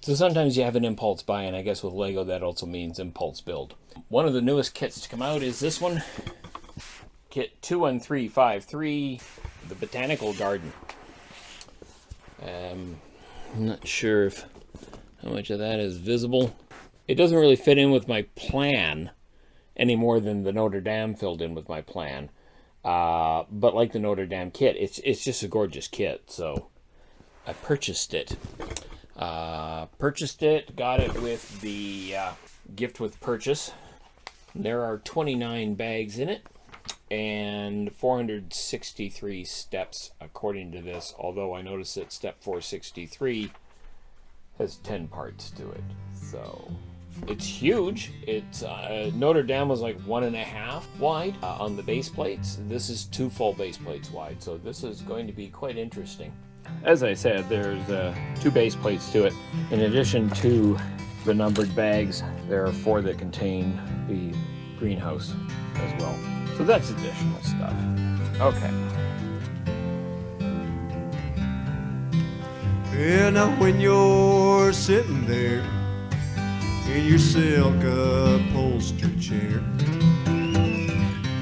So sometimes you have an impulse buy, and I guess with Lego that also means impulse build. One of the newest kits to come out is this one, Kit 21353, the Botanical Garden. I'm not sure if how much of that is visible. It doesn't really fit in with my plan any more than the Notre Dame filled in with my plan. But like the Notre Dame kit, it's just a gorgeous kit, so I purchased it. Got it with the gift with purchase. There are 29 bags in it and 463 steps according to this, although I noticed that step 463 has 10 parts to it. So it's huge. It's Notre Dame was like 1.5 wide on the base plates. This is 2 full base plates wide, so this is going to be quite interesting. As I said, there's 2 base plates to it. In addition to the numbered bags, there are 4 that contain the greenhouse as well. So that's additional stuff. Okay. And now when you're sitting there in your silk upholstered chair,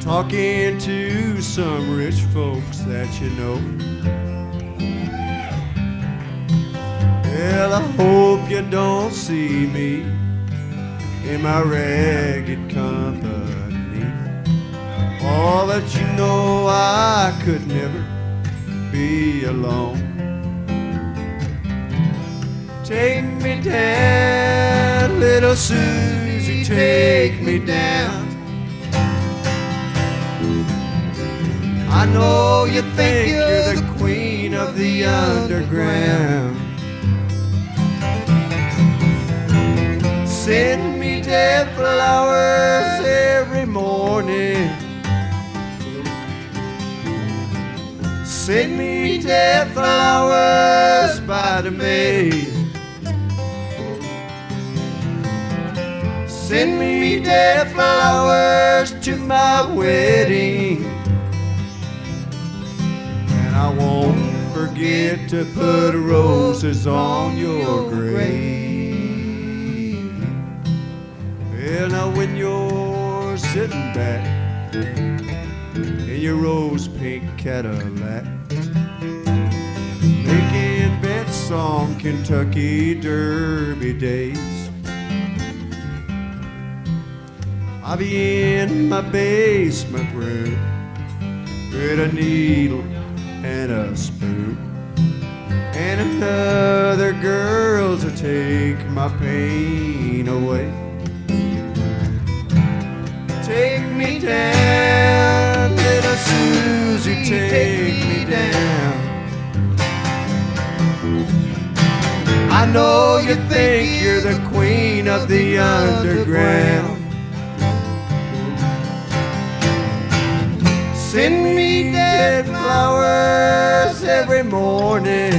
talking to some rich folks that you know, well, I hope you don't see me in my ragged company. All that you know, I could never be alone. Take me down, little Susie, take me down. I know you think you're the queen of the underground. Send me dead flowers every morning. Send me dead flowers by the mail. Send me dead flowers to my wedding. And I won't forget to put roses on your grave. Well, now when you're sitting back in your rose pink Cadillac, making bets on Kentucky Derby days, I'll be in my basement room with a needle and a spoon, and another girl to take my pain away. Take me down, little Susie, take me down. I know you think you're the queen of the underground. Send me dead flowers every morning.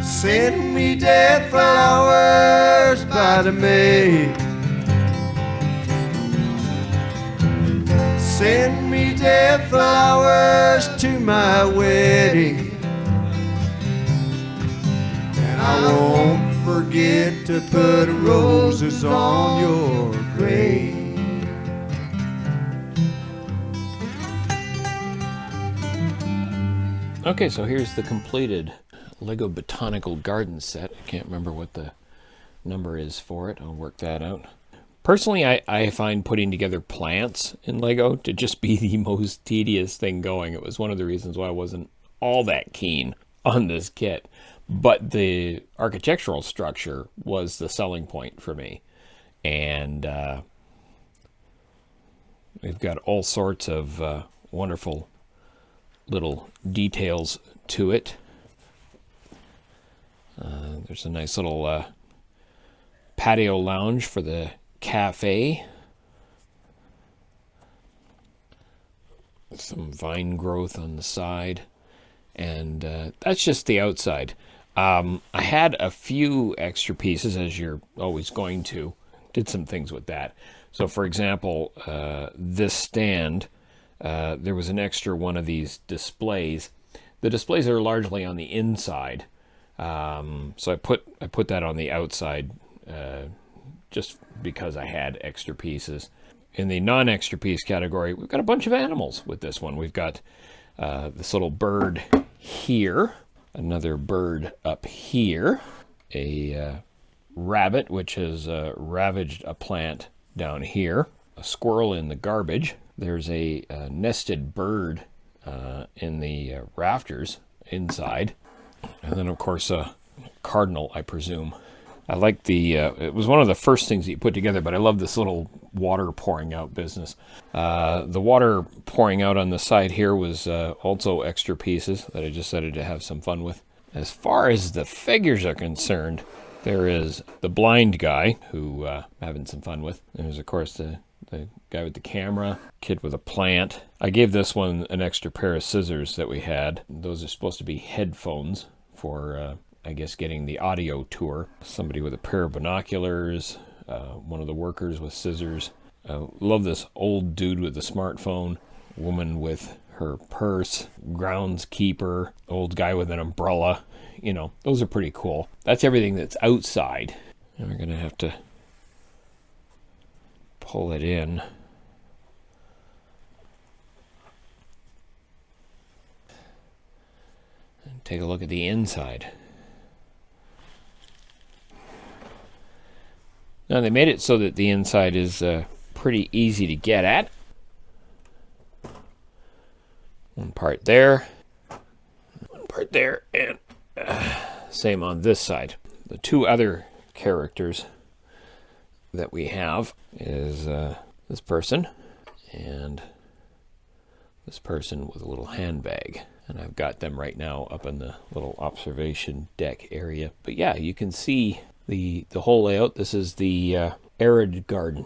Send me dead flowers by the mail. Send me dead flowers to my wedding. And I won't forget to put roses on your grave. Okay, so here's the completed Lego Botanical Garden set. I can't remember what the number is for it. I'll work that out. Personally, I find putting together plants in Lego to just be the most tedious thing going. It was one of the reasons why I wasn't all that keen on this kit. But the architectural structure was the selling point for me. And we've got all sorts of wonderful little details to it. There's a nice little patio lounge for the cafe. Some vine growth on the side. And that's just the outside. I had a few extra pieces, as you're always going to. Did some things with that. So, for example, this stand, there was an extra one of these displays. The displays are largely on the inside. So I put that on the outside just because I had extra pieces. In the non-extra piece category, we've got a bunch of animals with this one. We've got this little bird here, another bird up here, a rabbit which has ravaged a plant down here, a squirrel in the garbage. There's a nested bird in the rafters inside, and then of course a cardinal, I presume. I like the, it was one of the first things that you put together, but I love this little water pouring out business. The water pouring out on the side here was also extra pieces that I decided to have some fun with. As far as the figures are concerned, there is the blind guy who I'm having some fun with. There's of course the guy with the camera, kid with a plant. I gave this one an extra pair of scissors that we had. Those are supposed to be headphones for I guess getting the audio tour. Somebody with a pair of binoculars, one of the workers with scissors. Love this old dude with a smartphone, woman with her purse, groundskeeper, old guy with an umbrella. You know, those are pretty cool. That's everything that's outside. And we're going to have to pull it in. And take a look at the inside. Now they made it so that the inside is pretty easy to get at. One part there, one part there, and same on this side. The two other characters that we have is this person and this person with a little handbag. And I've got them right now up in the little observation deck area. But yeah, you can see the whole layout. This is the arid garden.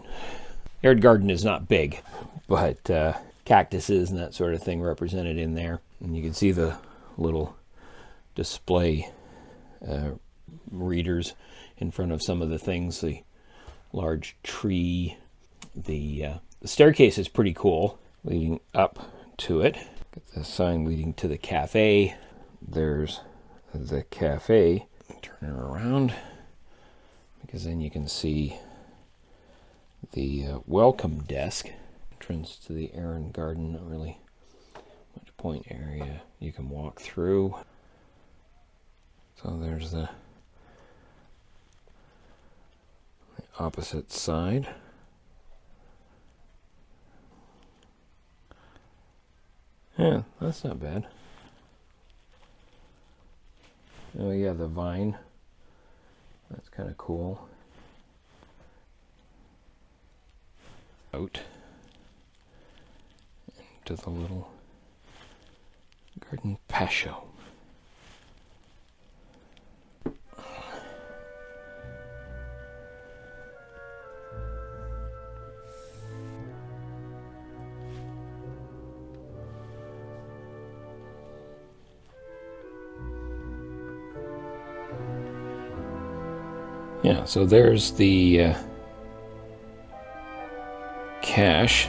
Arid garden is not big, but cactuses and that sort of thing represented in there. And you can see the little display readers in front of some of the things. The large tree. The staircase is pretty cool, leading up to it. Got the sign leading to the cafe. There's the cafe. Turn it around, because then you can see the welcome desk. Entrance to the Aran Garden, not really much point area you can walk through. So there's the opposite side. Yeah, that's not bad. Oh yeah, the vine. That's kind of cool. Out into the little garden patio. Yeah, so there's the cache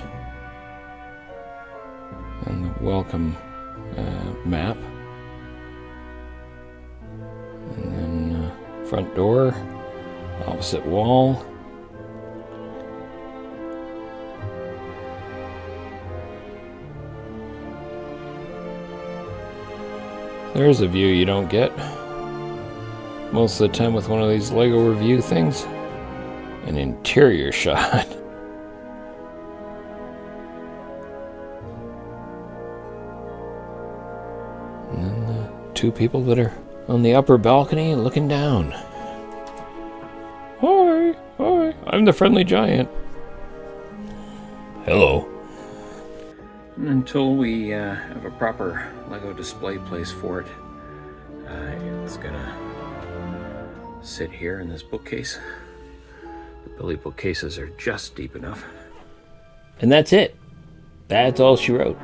and the welcome map. And then front door, opposite wall. There's a view you don't get most of the time with one of these Lego review things. An interior shot. And then the two people that are on the upper balcony and looking down. Hi, hi, I'm the friendly giant. Hello. And until we have a proper Lego display place for it, it's gonna sit here in this bookcase. The Billy bookcases are just deep enough. And that's it. That's all she wrote.